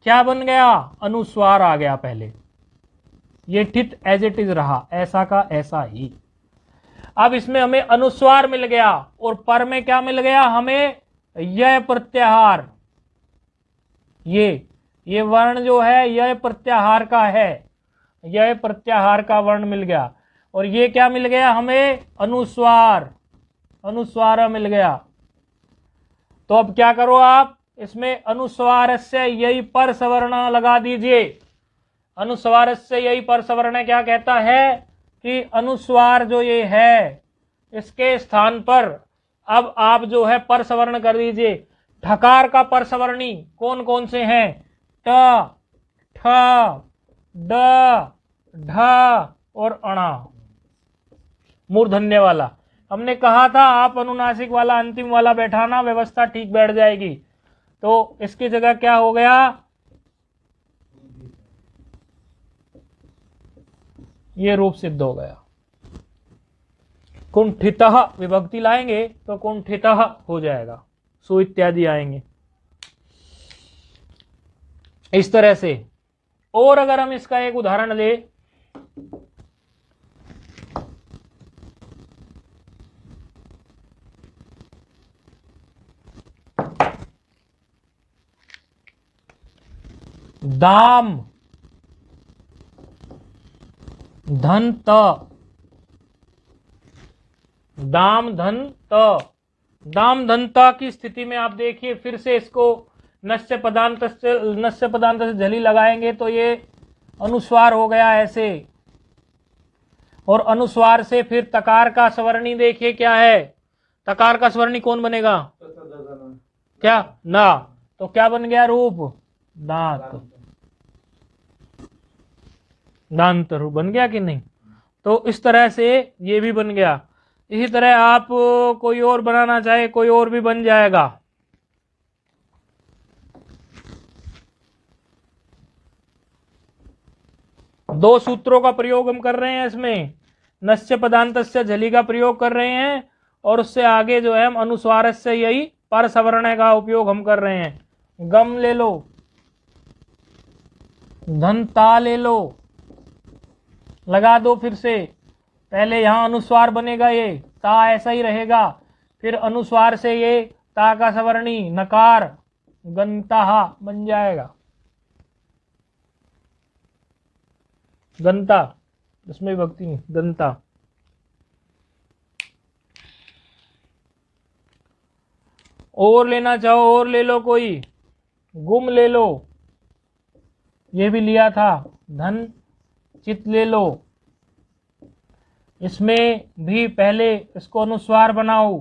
क्या बन गया? अनुस्वार आ गया पहले। ये ठित एज इट इज रहा, ऐसा का ऐसा ही। अब इसमें हमें अनुस्वार मिल गया और पर में क्या मिल गया हमें, यह प्रत्याहार। ये वर्ण जो है यह प्रत्याहार का है, यह प्रत्याहार का वर्ण मिल गया। और ये क्या मिल गया हमें, अनुस्वार, अनुस्वार मिल गया। तो अब क्या करो आप, इसमें अनुस्वार से यही पर सवर्ण लगा दीजिए। अनुस्वार से यही पर सवर्ण क्या कहता है कि अनुस्वार जो ये है इसके स्थान पर अब आप जो है पर सवर्ण कर दीजिए। ठकार का पर सवर्णी कौन कौन से हैं, ट, ठ, ड, ढ और अणा, मूर्धन्य वाला। हमने कहा था आप अनुनासिक वाला अंतिम वाला बैठाना, व्यवस्था ठीक बैठ जाएगी। तो इसकी जगह क्या हो गया, ये रूप सिद्ध हो गया। कुंठितः विभक्ति लाएंगे तो कुंठितः हो जाएगा, सु इत्यादि आएंगे इस तरह से। और अगर हम इसका एक उदाहरण ले, दाम धन त, दाम धन त, दाम धनता की स्थिति में आप देखिए फिर से इसको नस्य पदांत से झली लगाएंगे तो ये अनुस्वार हो गया ऐसे। और अनुस्वार से फिर तकार का सवर्णी देखिए क्या है, तकार का सवर्णी कौन बनेगा, क्या ना, तो क्या बन गया रूप, दांत, दांत रूप बन गया कि नहीं। तो इस तरह से ये भी बन गया। इसी तरह आप कोई और बनाना चाहे कोई और भी बन जाएगा। दो सूत्रों का प्रयोग हम कर रहे हैं इसमें, नस्य पदांतस्य झली का प्रयोग कर रहे हैं और उससे आगे जो है हम अनुस्वार से यही पर सवर्ण का उपयोग हम कर रहे हैं। गम ले लो, धनता ले लो, लगा दो फिर से। पहले यहां अनुस्वार बनेगा, ये ता ऐसा ही रहेगा, फिर अनुस्वार से ये ता का सवर्णी नकार गंता बन जाएगा, गंता, इसमें विभक्ति नहीं, गंता। और लेना चाहो और ले लो, कोई गुम ले लो, ये भी लिया था, धन चित ले लो। इसमें भी पहले इसको अनुस्वार बनाओ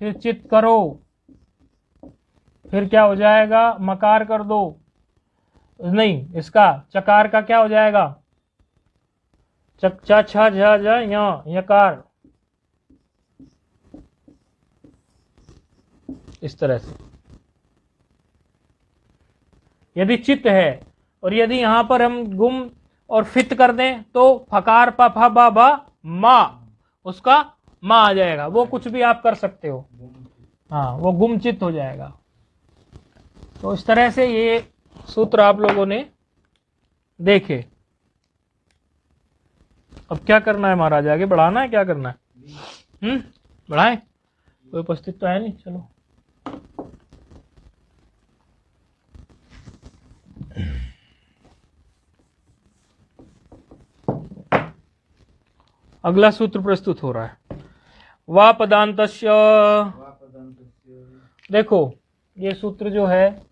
फिर चित करो, फिर क्या हो जाएगा, मकार कर दो, नहीं इसका चकार का क्या हो जाएगा, चक चा छा झा झा यकार, इस तरह से। यदि चित है और यदि यहां पर हम गुम और फित कर दें तो फकार पा फा बा बा मा, उसका मा आ जाएगा, वो कुछ भी आप कर सकते हो, हाँ वो गुमचित हो जाएगा। तो इस तरह से ये सूत्र आप लोगों ने देखे। अब क्या करना है महाराज, आगे बढ़ाना है, क्या करना है, बढ़ाएं, कोई उपस्थित तो है नहीं, चलो। अगला सूत्र प्रस्तुत हो रहा है, वा पदांतस्य। देखो ये सूत्र जो है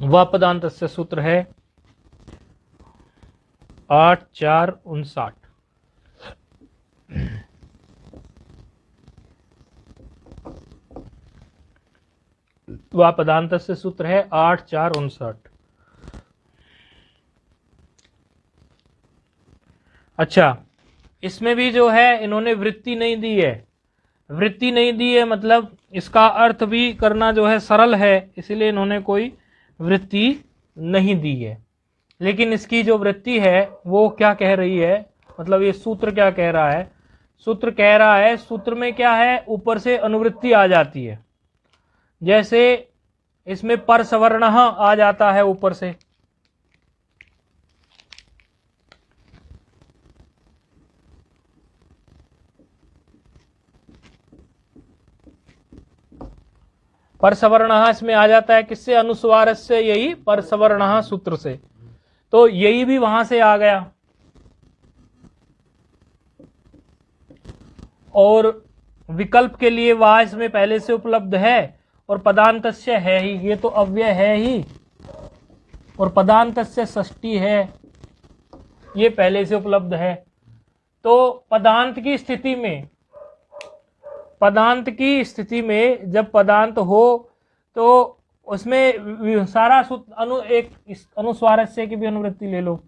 वा पदांतस्य सूत्र है 8-4-59। वा पदांतस्य सूत्र है 8-4-59। अच्छा, इसमें भी जो है इन्होंने वृत्ति नहीं दी है, वृत्ति नहीं दी है मतलब इसका अर्थ भी करना जो है सरल है, इसलिए इन्होंने कोई वृत्ति नहीं दी है। लेकिन इसकी जो वृत्ति है वो क्या कह रही है, मतलब ये सूत्र क्या कह रहा है सूत्र कह रहा है, सूत्र में क्या है, ऊपर से अनुवृत्ति आ जाती है। जैसे इसमें पर सवर्ण आ जाता है ऊपर से, पर सवर्ण इसमें आ जाता है किससे, अनुस्वार से, यही पर सवर्ण सूत्र से। तो यही भी वहां से आ गया। और विकल्प के लिए वह इसमें पहले से उपलब्ध है, और पदांतस्य है ही, ये तो अव्यय है ही, और पदांतस्य षष्ठी है, ये पहले से उपलब्ध है। तो पदांत की स्थिति में, पदांत की स्थिति में जब पदांत हो तो उसमें सारा सूत्र एक अनुस्वारस्य की भी अनुवृत्ति ले लो,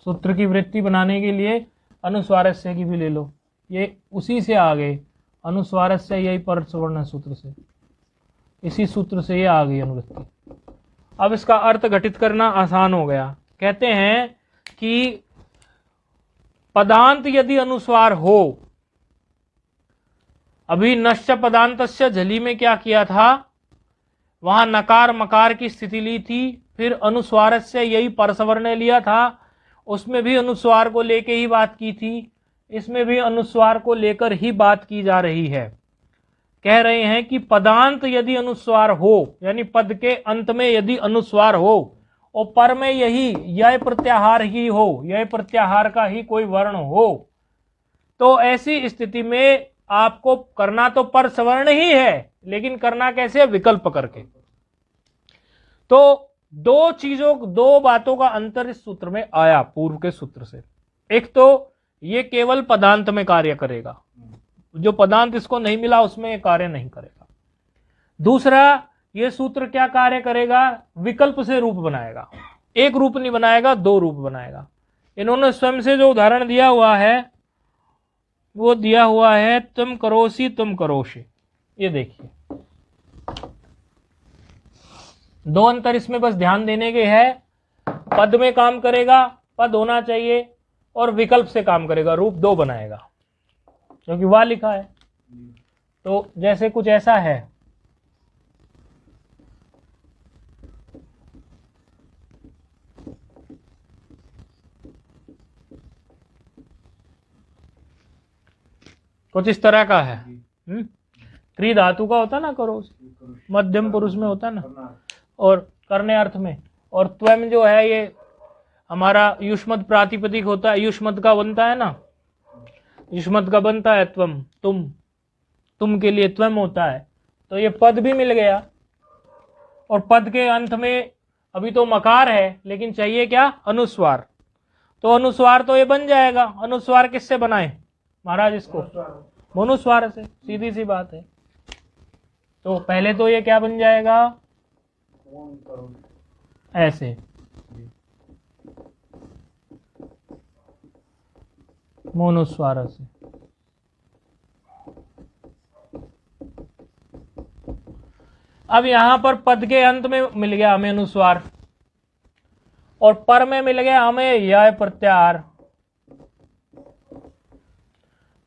सूत्र की वृत्ति बनाने के लिए अनुस्वारस्य की भी ले लो, ये उसी से आ गए, अनुस्वारस्य यही पर सवर्ण सूत्र से, इसी सूत्र से ये आ गई अनुवृत्ति। अब इसका अर्थ घटित करना आसान हो गया। कहते हैं कि पदांत यदि अनुस्वार हो, अभी नश्च पदांतस्य झली में क्या किया था, वहां नकार मकार की स्थिति ली थी, फिर अनुस्वार से यही परसवर्ण लिया था, उसमें भी अनुस्वार को लेके ही बात की थी, इसमें भी अनुस्वार को लेकर ही बात की जा रही है। कह रहे हैं कि पदांत यदि अनुस्वार हो, यानी पद के अंत में यदि अनुस्वार हो और पर में यही यह प्रत्याहार ही हो, यह प्रत्याहार का ही कोई वर्ण हो, तो ऐसी स्थिति में आपको करना तो पर सवर्ण ही है, लेकिन करना कैसे, विकल्प करके। तो दो चीजों, दो बातों का अंतर इस सूत्र में आया पूर्व के सूत्र से। एक तो ये केवल पदांत में कार्य करेगा, जो पदांत इसको नहीं मिला उसमें ये कार्य नहीं करेगा। दूसरा, ये सूत्र क्या कार्य करेगा, विकल्प से रूप बनाएगा, एक रूप नहीं बनाएगा, दो रूप बनाएगा। इन्होंने स्वयं से जो उदाहरण दिया हुआ है वो दिया हुआ है तुम करोसी तुम करोशी। ये देखिए, दो अंतर इसमें बस ध्यान देने के है, पद में काम करेगा, पद होना चाहिए, और विकल्प से काम करेगा, रूप दो बनाएगा, क्योंकि वह लिखा है। तो जैसे कुछ ऐसा है, कुछ इस तरह का है। क्री धातु का होता ना करोस, मध्यम पुरुष में होता ना, और करने अर्थ में, और त्वम जो है ये हमारा युष्मद प्रातिपदिक होता है, युष्मद का बनता है ना, युष्मद का बनता है त्वम, तुम के लिए त्वम होता है। तो ये पद भी मिल गया, और पद के अंत में अभी तो मकार है, लेकिन चाहिए क्या, अनुस्वार। तो अनुस्वार तो ये बन जाएगा। अनुस्वार किससे बनाए महाराज इसको, मनुस्वार से, सीधी सी बात है। तो पहले तो ये क्या बन जाएगा, ऐसे, मोनुस्वार से। अब यहां पर पद के अंत में मिल गया हमें अनुस्वार, और पर में मिल गया हमें यह प्रत्याहार।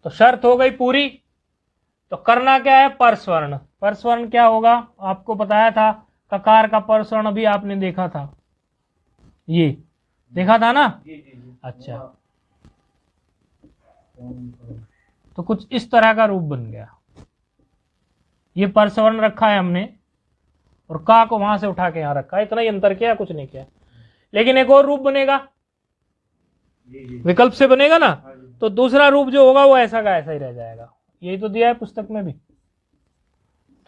तो शर्त हो गई पूरी। तो करना क्या है, परस्वर्ण। परस्वर्ण क्या होगा, आपको बताया था, ककार का परस्वर्ण भी आपने देखा था, ये देखा था ना। अच्छा, तो कुछ इस तरह का रूप बन गया। ये परस्वर्ण रखा है हमने, और का को वहां से उठा के यहां रखा है, इतना ही अंतर किया, कुछ नहीं किया। लेकिन एक और रूप बनेगा, विकल्प से बनेगा ना, तो दूसरा रूप जो होगा वो ऐसा का ऐसा ही रह जाएगा। यही तो दिया है पुस्तक में भी,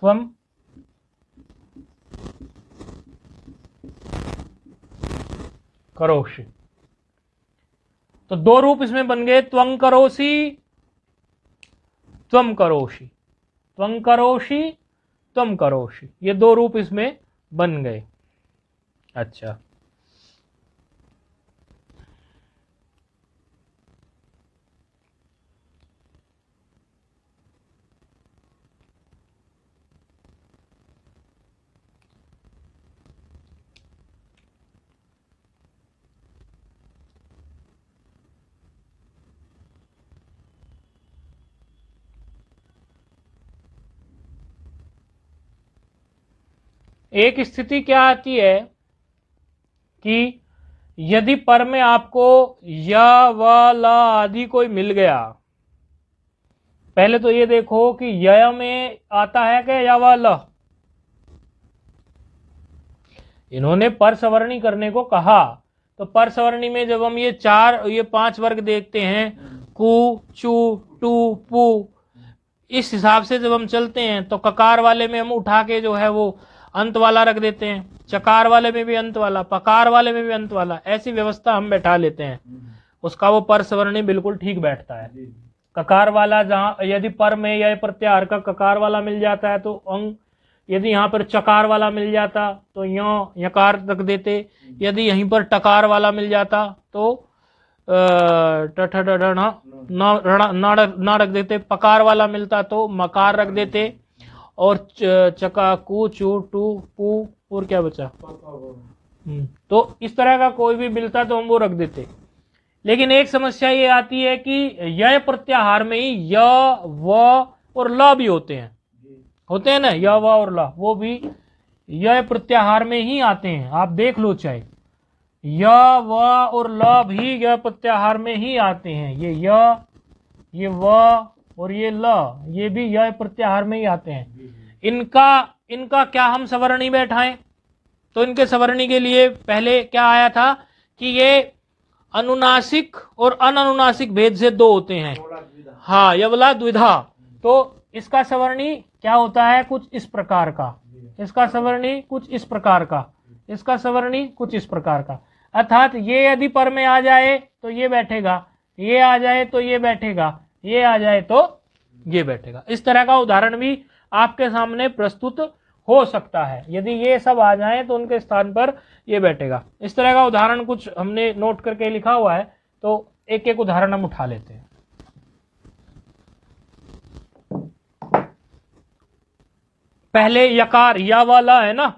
त्वम करोषि। तो दो रूप इसमें बन गए, त्वं करोषि त्वम करोषि, त्वं करोषि त्वम करोषि, ये दो रूप इसमें बन गए। अच्छा, एक स्थिति क्या आती है कि यदि पर में आपको या व ला आदि कोई मिल गया, पहले तो ये देखो कि य में आता है क्या या व ल। इन्होंने पर सवर्णी करने को कहा, तो पर सवर्णी में जब हम ये 5 वर्ग देखते हैं, कु, चु, टू, पु, इस हिसाब से जब हम चलते हैं तो ककार वाले में हम उठा के जो है वो अंत वाला रख देते हैं, चकार वाले में भी अंत वाला, पकार वाले में भी अंत वाला, ऐसी व्यवस्था हम बैठा लेते हैं। उसका वो पर सवर्णी बिल्कुल ठीक बैठता है। ककार वाला जहां यदि पर में या प्रत्याहार का ककार वाला मिल जाता है तो अंग, यदि यहाँ पर चकार वाला मिल जाता तो यो यकार रख देते, यदि यहीं पर टकार वाला मिल जाता तो ना रख देते, पकार वाला मिलता तो मकार रख देते, और चका, कु, चू, टू, पू, और क्या बचा, तो इस तरह का कोई भी मिलता तो हम वो रख देते। लेकिन एक समस्या ये आती है कि यह प्रत्याहार में ही य, व और ल भी होते हैं ना, य, व और ल, वो भी यह प्रत्याहार में ही आते हैं। आप देख लो, चाहे य, व और ल भी यह प्रत्याहार में ही आते हैं। ये व और ये ल, ये भी यह प्रत्याहार में ही आते हैं। इनका क्या हम सवर्णी बैठाएं? तो इनके सवर्णी के लिए पहले क्या आया था कि ये अनुनासिक और अननुनासिक भेद से 2 होते हैं। हाँ, यवला द्विधा। तो इसका सवर्णी क्या होता है? कुछ इस प्रकार का, इसका सवर्णी कुछ इस प्रकार का, इसका सवर्णी कुछ इस प्रकार का। अर्थात ये यदि पर में आ जाए तो ये बैठेगा, ये आ जाए तो ये बैठेगा, ये आ जाए तो ये बैठेगा। इस तरह का उदाहरण भी आपके सामने प्रस्तुत हो सकता है। यदि ये सब आ जाएं तो उनके स्थान पर ये बैठेगा। इस तरह का उदाहरण कुछ हमने नोट करके लिखा हुआ है, तो एक एक उदाहरण हम उठा लेते हैं। पहले यकार या वाला है ना,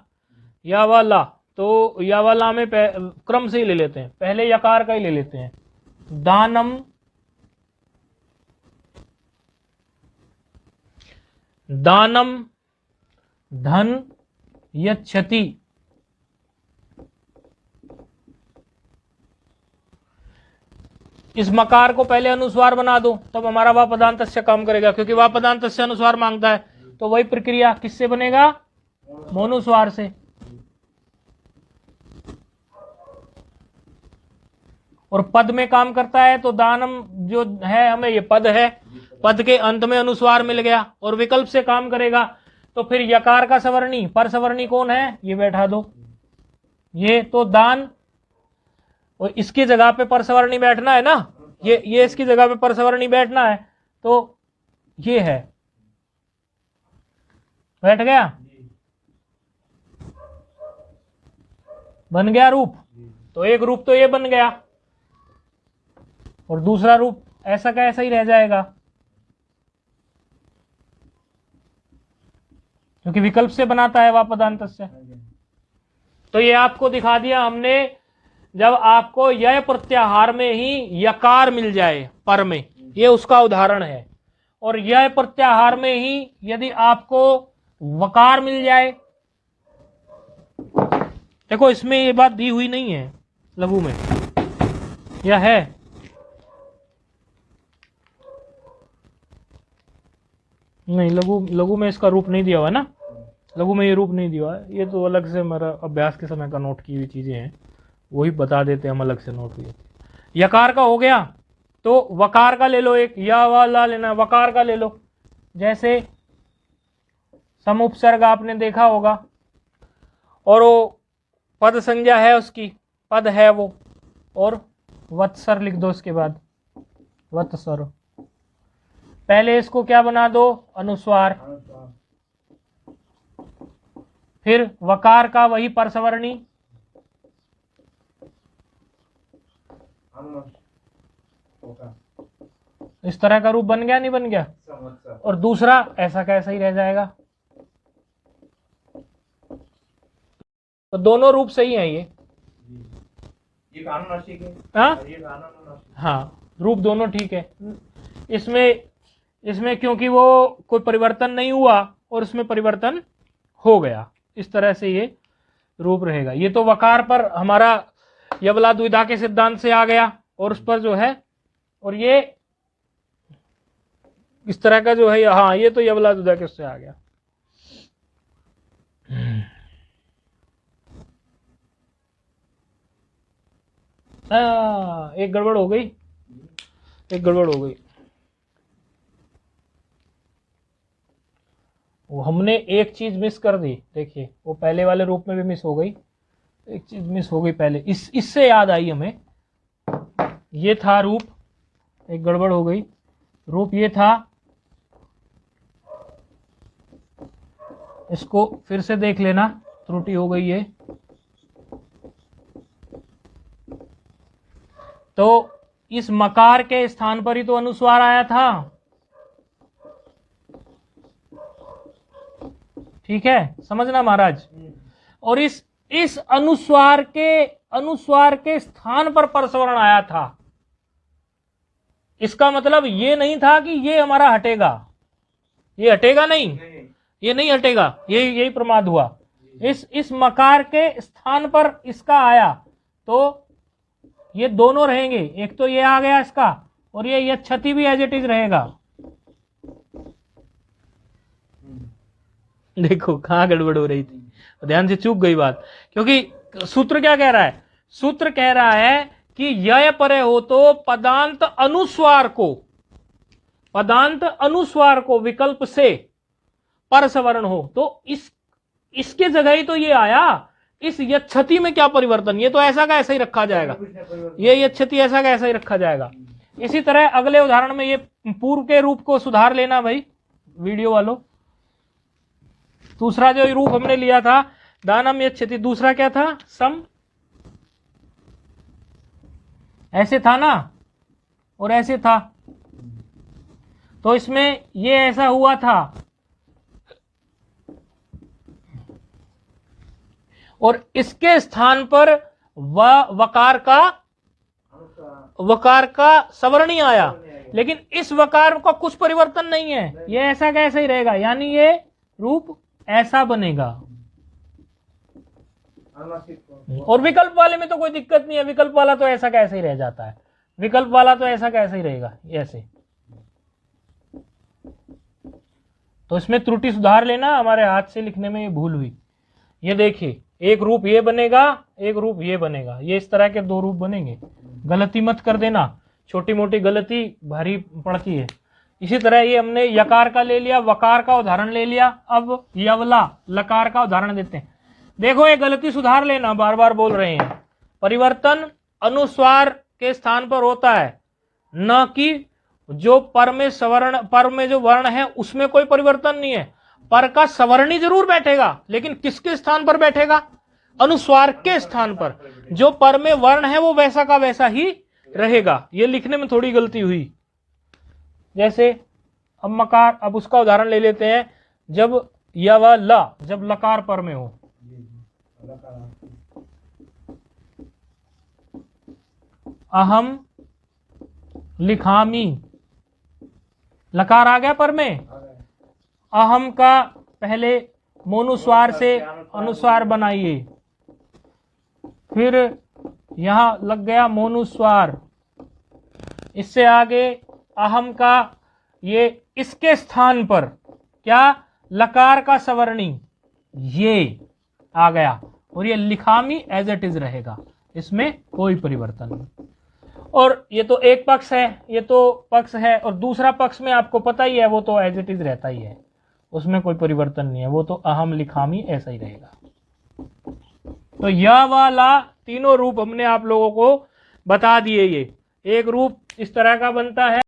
या वाला, तो या वाला में क्रम से ही ले लेते हैं। पहले यकार का ही ले लेते हैं। दानम, दानम, धन, यच्छति। इस मकार को पहले अनुस्वार बना दो, तब हमारा वापदांतस्य काम करेगा, क्योंकि वापदांतस्य अनुस्वार मांगता है। तो वही प्रक्रिया किससे बनेगा? मोनुस्वार से। और पद में काम करता है तो दानम जो है, हमें ये पद है, पद के अंत में अनुस्वार मिल गया और विकल्प से काम करेगा। तो फिर यकार का सवर्णी, पर सवर्णी कौन है? ये बैठा दो, ये तो दान, और इसकी जगह पे पर सवर्णी बैठना है ना, ये इसकी जगह पे पर सवर्णी बैठना है, तो ये है, बैठ गया, बन गया रूप। तो एक रूप तो ये बन गया, और दूसरा रूप ऐसा का ऐसा ही रह जाएगा, क्योंकि विकल्प से बनाता है वापदांतस्य। तो ये आपको दिखा दिया हमने, जब आपको यह प्रत्याहार में ही यकार मिल जाए पर में, ये उसका उदाहरण है। और यह प्रत्याहार में ही यदि आपको वकार मिल जाए, देखो इसमें ये बात दी हुई नहीं है लघु में, या है? नहीं, लघु में इसका रूप नहीं दिया हुआ है ना, लघु में ये रूप नहीं दिया हुआ है। ये तो अलग से हमारा अभ्यास के समय का नोट की हुई चीजें हैं, वही बता देते हैं हम, अलग से नोट हुई। यकार का हो गया, तो वकार का ले लो, एक या वाला लेना, वकार का ले लो। जैसे समुपसर्ग आपने देखा होगा, और वो पद संज्ञा है, उसकी पद है वो, और वत्सर लिख दो उसके बाद, वत्सर। पहले इसको क्या बना दो? अनुस्वार। फिर वकार का वही परसवर्णी, इस तरह का रूप बन गया, नहीं बन गया? और दूसरा ऐसा का ऐसा ही रह जाएगा। तो दोनों रूप सही हैं ये अनुनासिक है। हाँ, रूप दोनों ठीक है। इसमें क्योंकि वो कोई परिवर्तन नहीं हुआ और इसमें परिवर्तन हो गया, इस तरह से ये रूप रहेगा। ये तो वकार पर हमारा यवला द्विधा के सिद्धांत से आ गया, और उस पर जो है, और ये इस तरह का जो है, हाँ ये तो यवला द्विधा के उससे आ गया। एक गड़बड़ हो गई, एक गड़बड़ हो गई। वो हमने एक चीज मिस कर दी, देखिए वो पहले वाले रूप में भी मिस हो गई, एक चीज मिस हो गई पहले, इससे याद आई हमें। ये था रूप, एक गड़बड़ हो गई, रूप ये था, इसको फिर से देख लेना, त्रुटि हो गई है। तो इस मकार के स्थान पर ही तो अनुस्वार आया था, ठीक है, समझना महाराज। और इस अनुस्वार के स्थान पर परसवर्ण आया था। इसका मतलब ये नहीं था कि ये हमारा हटेगा, ये हटेगा नहीं, ये नहीं हटेगा, यही प्रमाद हुआ। इस मकार के स्थान पर इसका आया, तो ये दोनों रहेंगे, एक तो ये आ गया इसका, और ये क्षति भी एज इट इज रहेगा। देखो कहां गड़बड़ हो रही थी, ध्यान से चूक गई बात, क्योंकि सूत्र क्या कह रहा है, सूत्र कह रहा है कि यय परे हो तो पदांत अनुस्वार को विकल्प से परसवर्ण हो, तो इसके जगह ही तो ये आया। इस यच्छति में क्या परिवर्तन, ये तो ऐसा का ऐसा ही रखा जाएगा, ये यच्छति ऐसा का ऐसा ही रखा जाएगा। इसी तरह अगले उदाहरण में ये पूर्व के रूप को सुधार लेना भाई वीडियो वालों। दूसरा जो रूप हमने लिया था दानम यच्छति, दूसरा क्या था, सम, ऐसे था ना, और ऐसे था, तो इसमें ये ऐसा हुआ था, और इसके स्थान पर वकार का सवर्णी आया, लेकिन इस वकार का कुछ परिवर्तन नहीं है, ये ऐसा का ऐसा ही रहेगा, यानी ये रूप ऐसा बनेगा। और विकल्प वाले में तो कोई दिक्कत नहीं है, विकल्प वाला तो ऐसा का ऐसा ही रह जाता है, विकल्प वाला तो ऐसा का ऐसा ही रहेगा ऐसे। तो इसमें त्रुटि सुधार लेना, हमारे हाथ से लिखने में ये भूल हुई। ये देखिए एक रूप ये बनेगा, एक रूप ये बनेगा, ये इस तरह के दो रूप बनेंगे, गलती मत कर देना, छोटी मोटी गलती भारी पड़ती है। इसी तरह ये हमने यकार का ले लिया, वकार का उदाहरण ले लिया, अब यवला लकार का उदाहरण देते हैं। देखो ये गलती सुधार लेना, बार बार बोल रहे हैं, परिवर्तन अनुस्वार के स्थान पर होता है, न कि जो पर में जो वर्ण है उसमें कोई परिवर्तन नहीं है। पर का सवर्णी जरूर बैठेगा, लेकिन किसके स्थान पर बैठेगा, अनुस्वार के स्थान पर। जो पर में वर्ण है वो वैसा का वैसा ही रहेगा। ये लिखने में थोड़ी गलती हुई। जैसे अब मकार, अब उसका उदाहरण ले लेते हैं, जब यवला, जब लकार पर में हो, अहम लिखामी, लकार आ गया पर में, अहम का पहले मोनुस्वार से अनुस्वार बनाइए, फिर यहां लग गया मोनुस्वार, इससे आगे अहम का ये इसके स्थान पर क्या, लकार का सवर्णी ये आ गया, और ये लिखामी एज इट इज रहेगा, इसमें कोई परिवर्तन नहीं। और ये तो एक पक्ष है, ये तो पक्ष है, और दूसरा पक्ष में आपको पता ही है वो तो एज इट इज रहता ही है, उसमें कोई परिवर्तन नहीं है, वो तो अहम लिखामी ऐसा ही रहेगा। तो यह वाला तीनों रूप हमने आप लोगों को बता दिए। ये एक रूप इस तरह का बनता है।